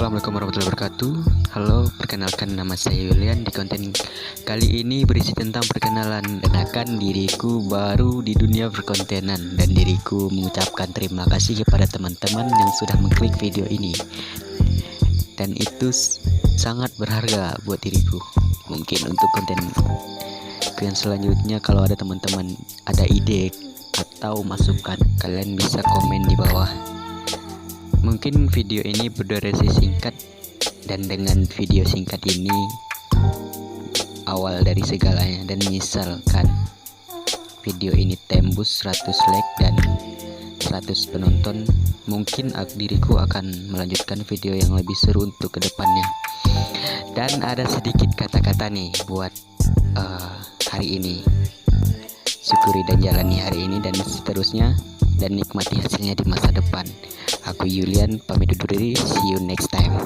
Assalamualaikum warahmatullahi wabarakatuh. Halo, perkenalkan nama saya Yulian. Di konten kali ini berisi tentang perkenalan dan akan diriku baru di dunia perkontenan. Dan diriku mengucapkan terima kasih kepada teman-teman yang sudah mengklik video ini. Dan itu sangat berharga buat diriku. Mungkin untuk konten yang selanjutnya, kalau ada teman-teman ada ide atau masukan, kalian bisa komen di bawah. Mungkin video ini berdurasi singkat, dan dengan video singkat ini awal dari segalanya. Dan misalkan video ini tembus 100 like dan 100 penonton, mungkin diriku akan melanjutkan video yang lebih seru untuk kedepannya. Dan ada sedikit kata-kata nih buat hari ini. Syukuri dan jalani hari ini dan seterusnya, dan nikmati hasilnya di masa depan. Aku Yulian, pamit undur diri. See you next time.